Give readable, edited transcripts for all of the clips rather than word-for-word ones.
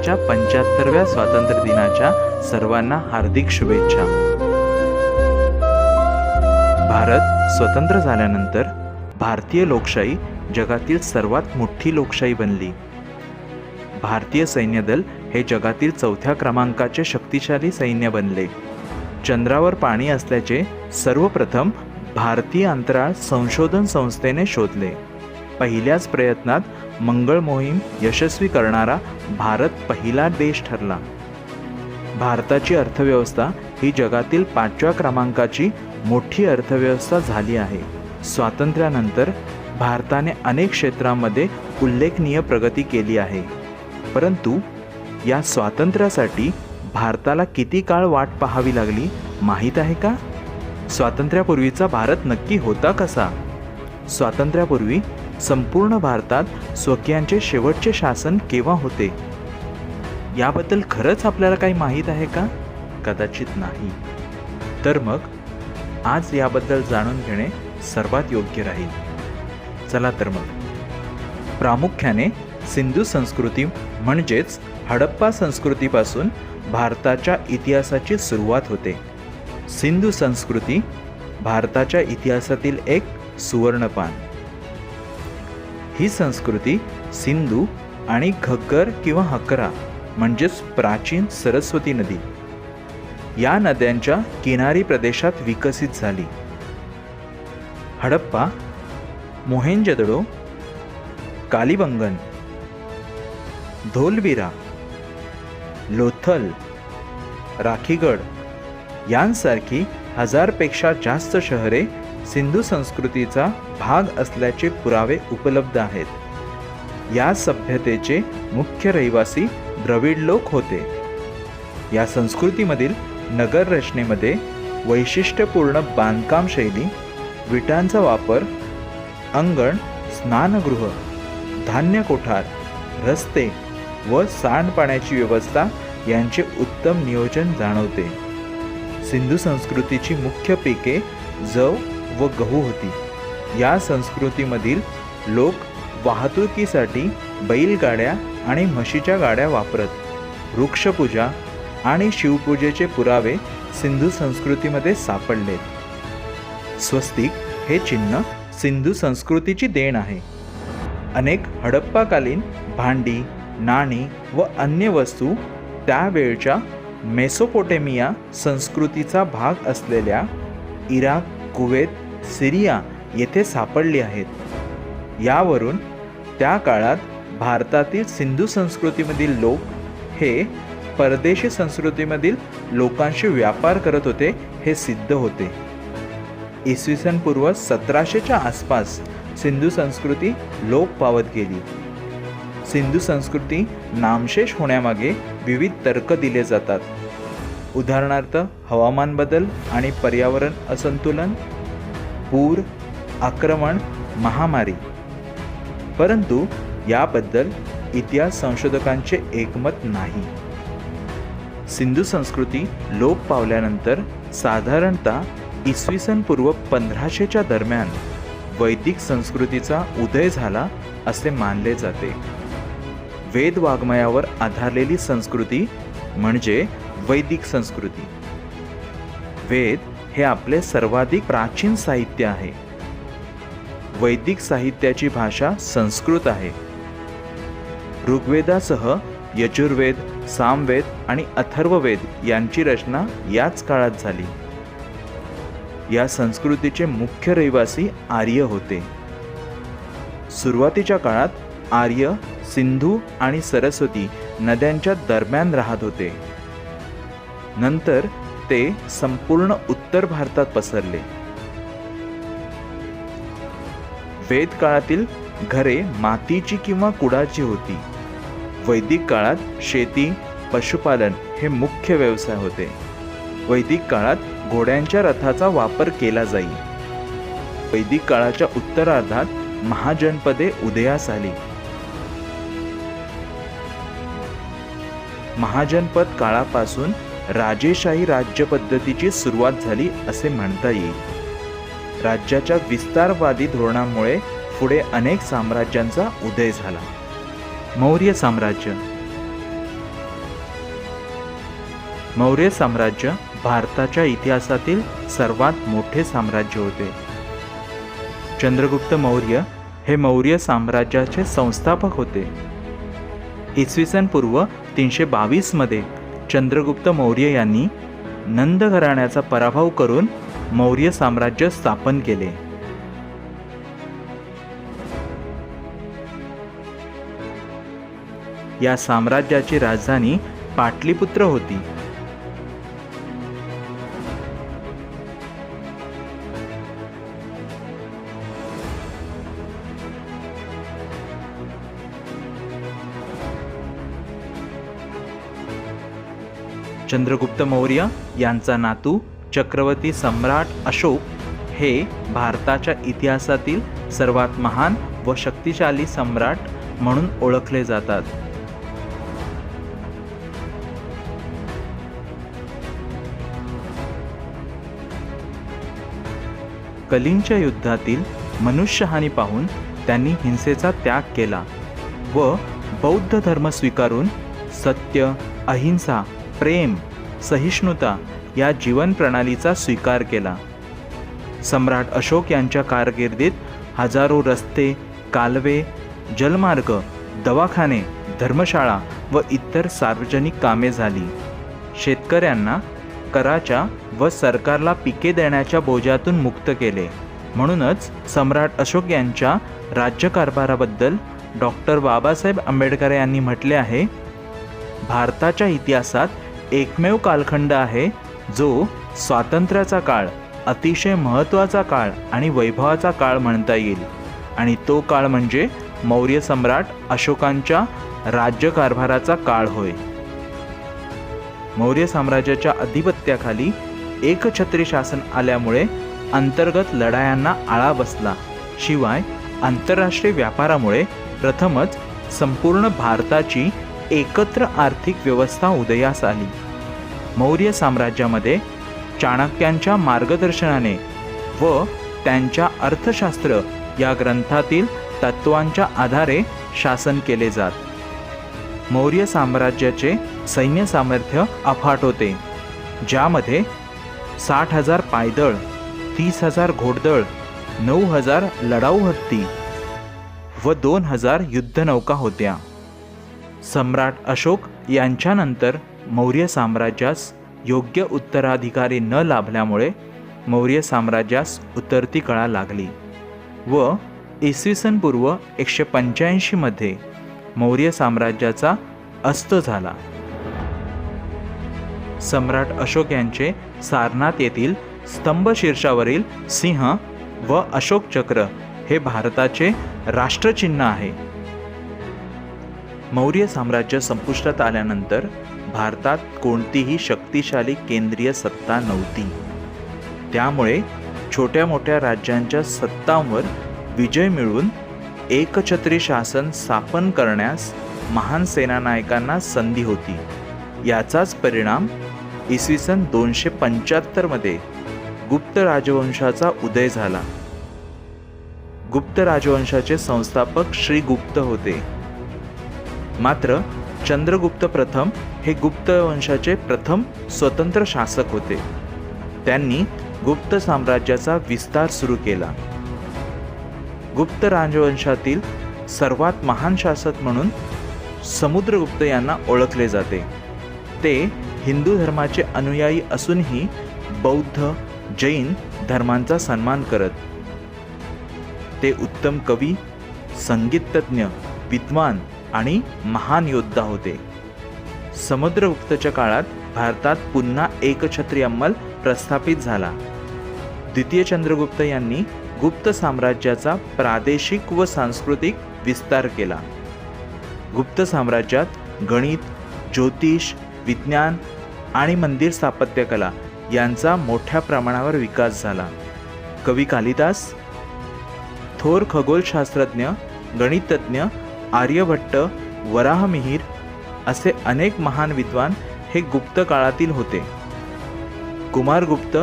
भारताच्या 75व्या स्वातंत्र्य दिनाच्या सर्वांना हार्दिक शुभेच्छा. भारत स्वतंत्र झाल्यानंतर भारतीय लोकशाही जगातील सर्वात मोठी लोकशाही बनली. भारतीय सैन्य दल हे जगातील 4थ्या क्रमांकाचे शक्तिशाली सैन्य बनले. चंद्रावर पाणी असल्याचे सर्वप्रथम भारतीय अंतराळ संशोधन संस्थेने शोधले. पहिल्याच प्रयत्नात मंगळ मोहीम यशस्वी करणारा भारत पहिला देश ठरला. भारताची अर्थव्यवस्था ही जगातील 5व्या क्रमांकाची मोठी अर्थव्यवस्था झाली आहे. स्वातंत्र्यानंतर भारताने अनेक क्षेत्रांमध्ये उल्लेखनीय प्रगती केली आहे. परंतु या स्वातंत्र्यासाठी भारताला किती काळ वाट पाहावी लागली माहीत आहे का? स्वातंत्र्यापूर्वीचा भारत नक्की होता कसा? स्वातंत्र्यापूर्वी संपूर्ण भारतात स्वकीयांचे शेवटचे शासन केव्हा होते याबद्दल खरंच आपल्याला काही माहीत आहे का? कदाचित नाही. तर मग आज याबद्दल जाणून घेणे सर्वात योग्य राहील. चला तर मग. प्रामुख्याने सिंधू संस्कृती म्हणजेच हडप्पा संस्कृतीपासून भारताच्या इतिहासाची सुरुवात होते. सिंधू संस्कृती भारताच्या इतिहासातील एक सुवर्णपान. ही संस्कृती सिंधू आणि घग्गर किंवा हकरा म्हणजेच प्राचीन सरस्वती नदी या नद्यांच्या किनारी प्रदेशात विकसित झाली. हडप्पा, मोहेंजोदडो, कालीबंगन, धोलविरा, लोथल, राखीगड यांसारखी 1000पेक्षा जास्त शहरे सिंधू संस्कृतीचा भाग असल्याचे पुरावे उपलब्ध आहेत. या सभ्यतेचे मुख्य रहिवासी द्रविड लोक होते. या संस्कृतीमधील नगर रचनेमध्ये वैशिष्ट्यपूर्ण बांधकाम शैली, विटांचा वापर, अंगण, स्नानगृह, धान्य कोठार, रस्ते व सांडपाण्याची व्यवस्था यांचे उत्तम नियोजन जाणवते. सिंधू संस्कृतीची मुख्य पिके जव व गहू होती. या संस्कृतीमधील लोक वाहतुकीसाठी बैलगाड्या आणि म्हशीच्या गाड्या वापरत. वृक्षपूजा आणि शिवपूजेचे पुरावे सिंधू संस्कृतीमध्ये सापडलेत. स्वस्तिक हे चिन्ह सिंधू संस्कृतीची देण आहे. अनेक हडप्पाकालीन भांडी, नाणी व अन्य वस्तू त्यावेळच्या मेसोपोटेमिया संस्कृतीचा भाग असलेल्या इराक, कुवेत, सिरिया येथे सापडली आहेत. यावरून त्या काळात भारतातील सिंधू संस्कृतीमधील लोक हे परदेशी संस्कृतीमधील लोकांशी व्यापार करत होते हे सिद्ध होते. इसवी सन पूर्व 1700च्या आसपास सिंधू संस्कृती लोप पावत गेली. सिंधू संस्कृती नामशेष होण्यामागे विविध तर्क दिले जातात. उदाहरणार्थ हवामान बदल आणि पर्यावरण असंतुलन, पूर, आक्रमण, महामारी. परंतु याबद्दल इतिहास संशोधकांचे एकमत नाही. सिंधू संस्कृती लोप पावल्यानंतर साधारणतः इसवी सन पूर्व 1500च्या दरम्यान वैदिक संस्कृतीचा उदय झाला असे मानले जाते. वेद वाङ्मयावर आधारलेली संस्कृती म्हणजे वैदिक संस्कृती. वेद हे आपले सर्वाधिक प्राचीन साहित्य आहे. वैदिक साहित्याची भाषा संस्कृत आहे. ऋग्वेदासह यजुर्वेद, सामवेद आणि अथर्ववेद यांची रचना याच काळात झाली. या संस्कृतीचे मुख्य रहिवासी आर्य होते. सुरुवातीच्या काळात आर्य सिंधू आणि सरस्वती नद्यांच्या दरम्यान राहत होते. नंतर ते संपूर्ण उत्तर भारतात पसरले. वेद काळातील घरे मातीची किंवा कुडाची होती. वैदिक काळात शेती, पशुपालन हे मुख्य व्यवसाय होते. वैदिक काळात घोड्यांच्या रथाचा वापर केला जाई. वैदिक काळाच्या उत्तरार्धात महाजनपदे उदयास आली. महाजनपद काळापासून राजेशाही राज्यपद्धतीची सुरुवात झाली असे म्हणता येईल. राज्याच्या विस्तारवादी धोरणामुळे पुढे अनेक साम्राज्यांचा उदय झाला. मौर्य साम्राज्य मौर्य साम्राज्य भारताच्या इतिहासातील सर्वात मोठे साम्राज्य होते. चंद्रगुप्त मौर्य हे मौर्य साम्राज्याचे संस्थापक होते. इसवी सन पूर्व 322 मध्ये चंद्रगुप्त मौर्य यांनी नंद घराण्याचा पराभव करून मौर्य साम्राज्य स्थापन केले. या साम्राज्याची राजधानी पाटलीपुत्र होती. चंद्रगुप्त मौर्य यांचा नातू चक्रवर्ती सम्राट अशोक हे भारताच्या इतिहासातील सर्वात महान व शक्तिशाली सम्राट म्हणून ओळखले जातात. कलिंगच्या युद्धातील मनुष्यहानी पाहून त्यांनी हिंसेचा त्याग केला व बौद्ध धर्म स्वीकारून सत्य, अहिंसा, प्रेम, सहिष्णुता या जीवन प्रणालीचा स्वीकार केला. सम्राट अशोक यांच्या कारकिर्दीत हजारो रस्ते, कालवे, जलमार्ग, दवाखाने, धर्मशाळा व इतर सार्वजनिक कामे झाली. शेतकऱ्यांना कराच्या व सरकारला पिके देण्याच्या बोजातून मुक्त केले. म्हणूनच सम्राट अशोक यांच्या राज्यकारभाराबद्दल डॉक्टर बाबासाहेब आंबेडकर यांनी म्हटले आहे, भारताच्या इतिहासात एकमेव कालखंड आहे जो स्वातंत्र्याचा काळ, अतिशय महत्त्वाचा काळ आणि वैभवाचा काळ म्हणता येईल, आणि तो काळ म्हणजे मौर्य सम्राट अशोकांच्या राज्यकारभाराचा काळ होय. मौर्य साम्राज्याच्या अधिपत्याखाली एकछत्री शासन आल्यामुळे अंतर्गत लढायांना आळा बसला. शिवाय आंतरराष्ट्रीय व्यापारामुळे प्रथमच संपूर्ण भारताची एकत्र आर्थिक व्यवस्था उदयास आली. मौर्य साम्राज्यामध्ये चाणक्यांच्या मार्गदर्शनाने व त्यांच्या अर्थशास्त्र या ग्रंथातील तत्वांच्या आधारे शासन केले जात. मौर्य साम्राज्याचे सैन्य सामर्थ्य अफाट होते, ज्यामध्ये 60,000 पायदळ, 30,000 घोडदळ, 9,000 लढाऊ हत्ती व 2,000 युद्धनौका होत्या. सम्राट अशोक यांच्यानंतर मौर्य साम्राज्यास योग्य उत्तराधिकारी न लाभल्यामुळे मौर्य साम्राज्यास उतरती कळा लागली व इसवी सन पूर्व 185 मध्ये मौर्य साम्राज्याचा अस्त झाला. सम्राट अशोक यांचे सारनाथ येथील स्तंभशीर्षावरील सिंह व अशोक चक्र हे भारताचे राष्ट्रचिन्ह आहे. मौर्य साम्राज्य संपुष्टात आल्यानंतर भारतात कोणतीही शक्तिशाली केंद्रीय सत्ता नव्हती. त्यामुळे छोट्या मोठ्या राज्यांच्या सत्तांवर विजय मिळवून एकछत्री शासन स्थापन करण्यास महान सेनानायकांना संधी होती. याचाच परिणाम इसवी सन 275 मध्ये गुप्त राजवंशाचा उदय झाला. गुप्त राजवंशाचे संस्थापक श्री गुप्त होते. मात्र चंद्रगुप्त प्रथम हे गुप्त वंशाचे प्रथम स्वतंत्र शासक होते. त्यांनी गुप्त साम्राज्याचा विस्तार सुरू केला. गुप्त राजवंशातील सर्वात महान शासक म्हणून समुद्रगुप्त यांना ओळखले जाते. ते हिंदू धर्माचे अनुयायी असूनही बौद्ध, जैन धर्मांचा सन्मान करत. ते उत्तम कवी, संगीतज्ञ, विद्वान आणि महान योद्धा होते. समुद्रगुप्तच्या काळात भारतात पुन्हा एकछत्री अंमल प्रस्थापित झाला. द्वितीय चंद्रगुप्त यांनी गुप्त साम्राज्याचा प्रादेशिक व सांस्कृतिक विस्तार केला. गुप्त साम्राज्यात गणित, ज्योतिष, विज्ञान आणि मंदिर स्थापत्यकला यांचा मोठ्या प्रमाणावर विकास झाला. कवी कालिदास, थोर खगोलशास्त्रज्ञ, गणितज्ञ आर्यभट्ट, वराहमिहिर असे अनेक महान विद्वान हे गुप्त काळातील होते. कुमारगुप्त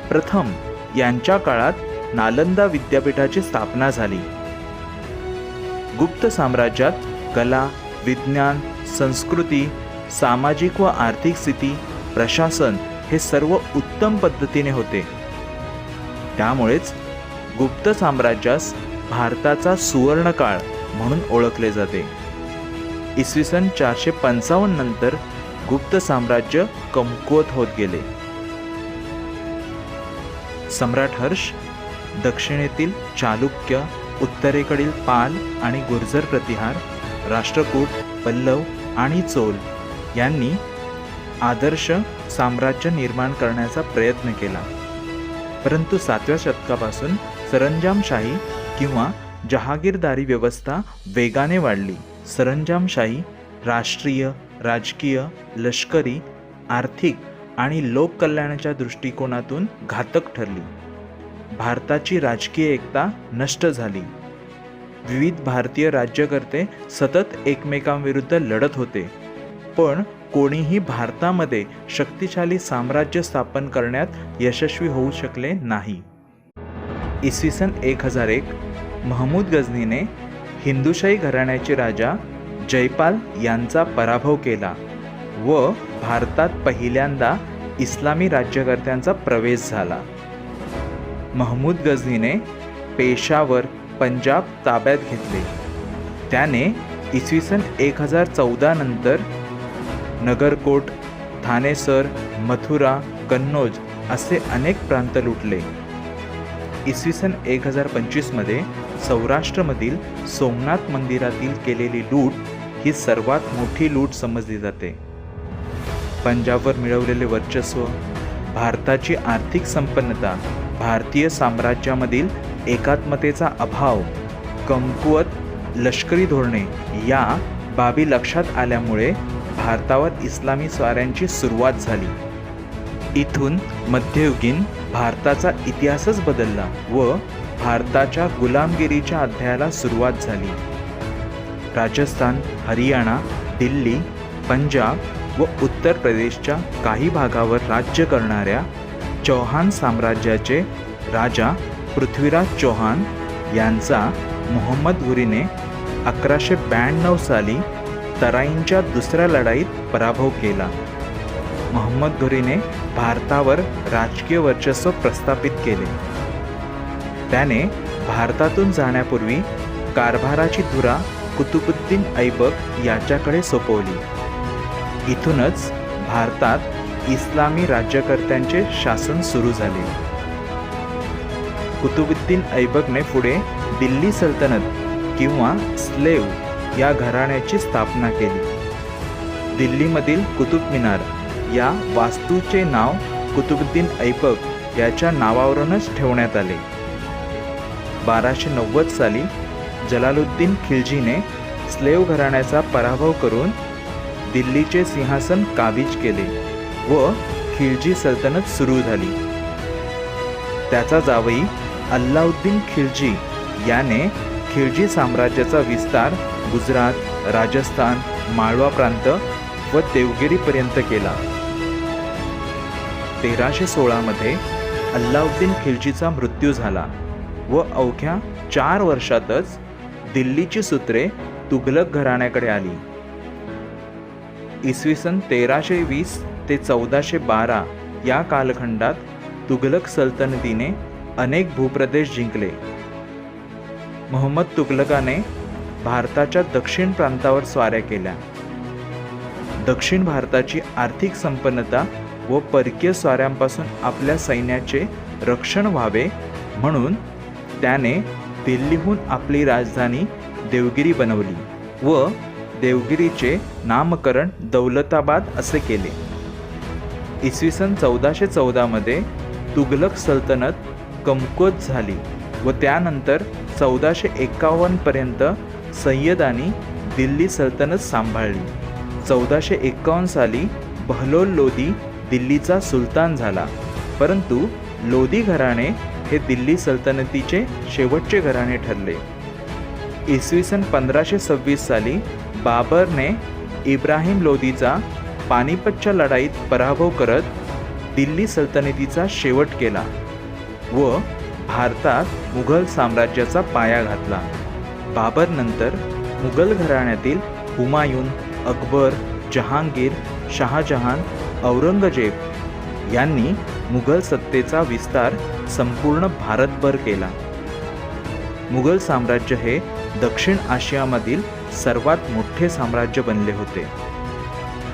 प्रथम यांच्या काळात नालंदा विद्यापीठाची स्थापना झाली. गुप्त साम्राज्यात कला, विज्ञान, संस्कृती, सामाजिक व आर्थिक स्थिती प्रशासन हे सर्व उत्तम पद्धतीने होते. त्यामुळेच गुप्त साम्राज्यास भारताचा सुवर्णकाळ म्हणून ओळखले जाते. इसवी सन 455 नंतर गुप्त साम्राज्य कमकुवत होत गेले. सम्राट हर्ष दक्षिणेतील चालुक्य, उत्तरेकडील पाल आणि गुर्जर प्रतिहार, राष्ट्रकूट, पल्लव आणि चोल यांनी आदर्श साम्राज्य निर्माण करण्याचा प्रयत्न केला. परंतु 7व्या शतकापासून सरंजामशाही किंवा जहागीरदारी व्यवस्था वेगाने वाढली. सरंजामशाही राष्ट्रीय, राजकीय, लष्करी, आर्थिक आणि लोककल्याणाच्या दृष्टिकोनातून घातक ठरली. भारताची राजकीय एकता नष्ट झाली. विविध भारतीय राज्यकर्ते सतत एकमेकांविरुद्ध लढत होते, पण कोणीही भारतामध्ये शक्तिशाली साम्राज्य स्थापन करण्यात यशस्वी होऊ शकले नाही. इसवी सन 1001 महमूद गझनीने हिंदुशाही घराण्याचे राजा जयपाल यांचा पराभव केला व भारतात पहिल्यांदा इस्लामी राज्यकर्त्यांचा प्रवेश झाला. महमूद गझनीने पेशावर, पंजाब ताब्यात घेतले. त्याने इसवी सन 1014 नंतर नगरकोट, थानेसर, मथुरा, कन्नौज असे अनेक प्रांत लुटले. इसवी सन 1025 मध्ये सौराष्ट्रमधील सोमनाथ मंदिरातील केलेली लूट ही सर्वात मोठी लूट समजली जाते. पंजाबवर मिळवलेले वर्चस्व, भारताची आर्थिक संपन्नता, भारतीय साम्राज्यामधील एकात्मतेचा अभाव, कमकुवत लष्करी धोरणे या बाबी लक्षात आल्यामुळे भारतावर इस्लामी स्वाऱ्यांची सुरुवात झाली. इथून मध्ययुगीन भारताचा इतिहासच बदलला व भारताच्या गुलामगिरीच्या अध्यायाला सुरुवात झाली. राजस्थान, हरियाणा, दिल्ली, पंजाब व उत्तर प्रदेशच्या काही भागावर राज्य करणाऱ्या चौहान साम्राज्याचे राजा पृथ्वीराज चौहान यांचा मोहम्मद घुरीने 1192 साली तराईंच्या दुसऱ्या लढाईत पराभव केला. मोहम्मद घुरीने भारतावर राजकीय वर्चस्व प्रस्थापित केले. त्याने भारतातून जाण्यापूर्वी कारभाराची धुरा कुतुबुद्दीन ऐबक याच्याकडे सोपवली. इथूनच भारतात इस्लामी राज्यकर्त्यांचे शासन सुरू झाले. कुतुबुद्दीन ऐबकने पुढे दिल्ली सल्तनत किंवा स्लेव या घराण्याची स्थापना केली. दिल्लीमधील कुतुब मिनार या वास्तूचे नाव कुतुबुद्दीन ऐबक याच्या नावावरूनच ठेवण्यात आले. 1290 साली जलालुद्दीन खिलजीने स्लेव घराण्याचा पराभव करून दिल्लीचे सिंहासन काबीज केले व खिलजी सल्तनत सुरू झाली. त्याचा जावई अल्लाउद्दीन खिलजी याने खिलजी साम्राज्याचा विस्तार गुजरात, राजस्थान, माळवा प्रांत व देवगिरीपर्यंत केला. 1316 मध्ये अल्लाउद्दीन खिलजीचा मृत्यू झाला व अवघ्या 4 वर्षातच दिल्लीची सूत्रे तुघलक घराण्याकडे आली. इसवी सन 1320 ते 1412 या कालखंडात तुघलक सल्तनतीने अनेक भूप्रदेश जिंकले. मोहम्मद तुघलकाने भारताच्या दक्षिण प्रांतावर स्वाऱ्या केल्या. दक्षिण भारताची आर्थिक संपन्नता व परकीय स्वाऱ्यांपासून आपल्या सैन्याचे रक्षण व्हावे म्हणून त्याने दिल्लीहून आपली राजधानी देवगिरी बनवली व देवगिरीचे नामकरण दौलताबाद असे केले. इसवी सन 1414 मध्ये तुघलक सल्तनत कमकुवत झाली व त्यानंतर 1451 पर्यंत सय्यदांनी दिल्ली सल्तनत सांभाळली. 1451 साली बहलोल लोदी दिल्लीचा सुलतान झाला, परंतु लोदी घराणे हे दिल्ली सल्तनतीचे शेवटचे घराणे ठरले. इसवी सन 1526 साली बाबरने इब्राहिम लोदीचा पानिपतच्या लढाईत पराभव करत दिल्ली सल्तनतीचा शेवट केला व भारतात मुघल साम्राज्याचा पाया घातला. बाबर नंतर मुघल घराण्यातील हुमायून, अकबर, जहांगीर, शहाजहान, औरंगजेब यांनी मुघल सत्तेचा विस्तार संपूर्ण भारतभर केला. मुघल साम्राज्य हे दक्षिण आशियामधील सर्वात मोठे साम्राज्य बनले होते,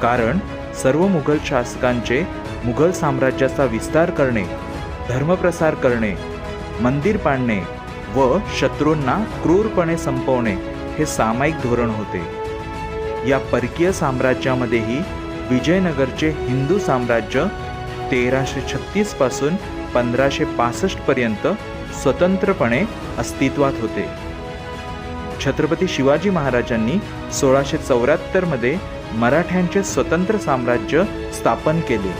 कारण सर्व मुघल शासकांचे मुघल साम्राज्याचा विस्तार करणे, धर्मप्रसार करणे, मंदिर पाडणे व शत्रूंना क्रूरपणे संपवणे हे सामायिक धोरण होते. या परकीय साम्राज्यामध्येही विजयनगरचे हिंदू साम्राज्य 1336 पासून 1565 पर्यंत स्वतंत्रपणे अस्तित्वात होते. छत्रपती शिवाजी महाराजांनी 1674 मध्ये मराठ्यांचे स्वतंत्र साम्राज्य स्थापन केले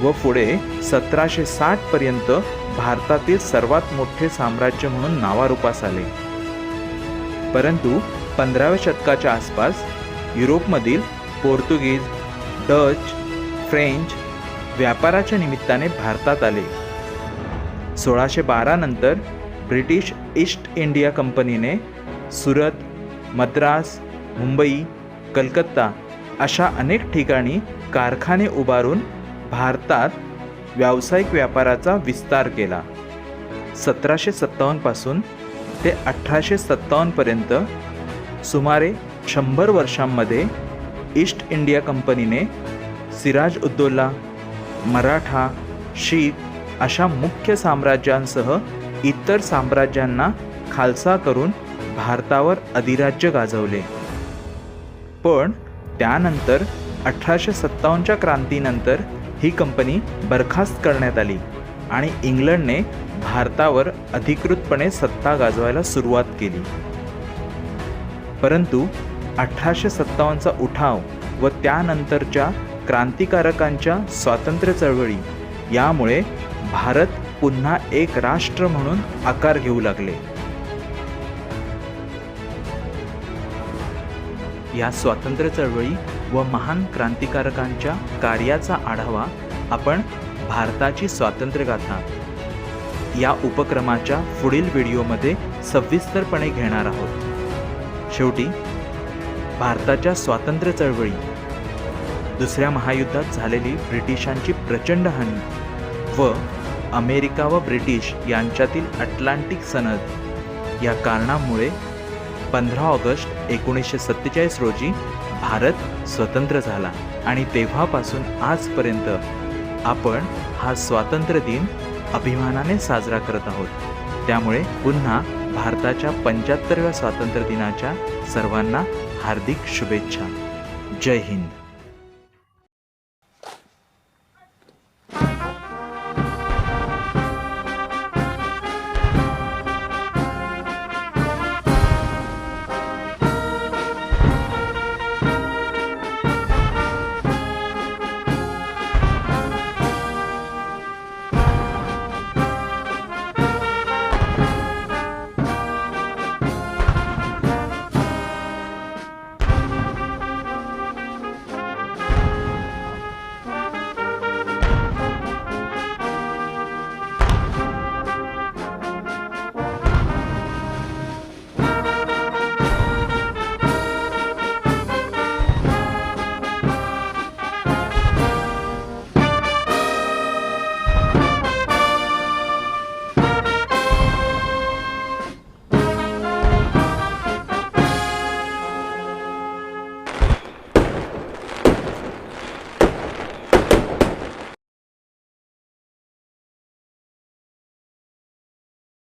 व पुढे 1760 पर्यंत भारतातील सर्वात मोठे साम्राज्य म्हणून नावारूपास आले. परंतु 15व्या शतकाच्या आसपास युरोपमधील पोर्तुगीज, डच, फ्रेंच व्यापाराच्या निमित्ताने भारतात आले. 1612 नंतर ब्रिटिश ईस्ट इंडिया कंपनीने सुरत, मद्रास, मुंबई, कलकत्ता अशा अनेक ठिकाणी कारखाने उभारून भारतात व्यावसायिक व्यापाराचा विस्तार केला. 1757 पासून ते 1857 पर्यंत सुमारे 100 वर्षांमध्ये ईस्ट इंडिया कंपनीने सिराज उद्दौला, मराठा, शीख अशा मुख्य साम्राज्यांसह इतर साम्राज्यांना खालसा करून भारतावर अधिराज्य गाजवले. पण त्यानंतर 1857च्या क्रांतीनंतर ही कंपनी बरखास्त करण्यात आली आणि इंग्लंडने भारतावर अधिकृतपणे सत्ता गाजवायला सुरुवात केली. परंतु 1857चा उठाव व त्यानंतरच्या क्रांतिकारकांच्या स्वातंत्र्य चळवळी यामुळे भारत पुन्हा एक राष्ट्र म्हणून आकार घेऊ लागले. या स्वातंत्र्य चळवळी व महान क्रांतिकारकांच्या कार्याचा आढावा आपण भारताची स्वातंत्र्यगाथा या उपक्रमाच्या पुढील व्हिडिओमध्ये सविस्तरपणे घेणार आहोत. शेवटी भारताच्या स्वातंत्र्य चळवळी, दुसऱ्या महायुद्धात झालेली ब्रिटिशांची प्रचंड हानी व अमेरिका व ब्रिटिश यांच्यातील अटलांटिक सनद या कारणामुळे 15 ऑगस्ट 1947 रोजी भारत स्वतंत्र झाला आणि तेव्हापासून आजपर्यंत आपण हा स्वातंत्र्य दिन अभिमानाने साजरा करत आहोत. त्यामुळे पुन्हा भारताच्या 75व्या स्वातंत्र्य दिनाच्या सर्वांना हार्दिक शुभेच्छा. जय हिंद.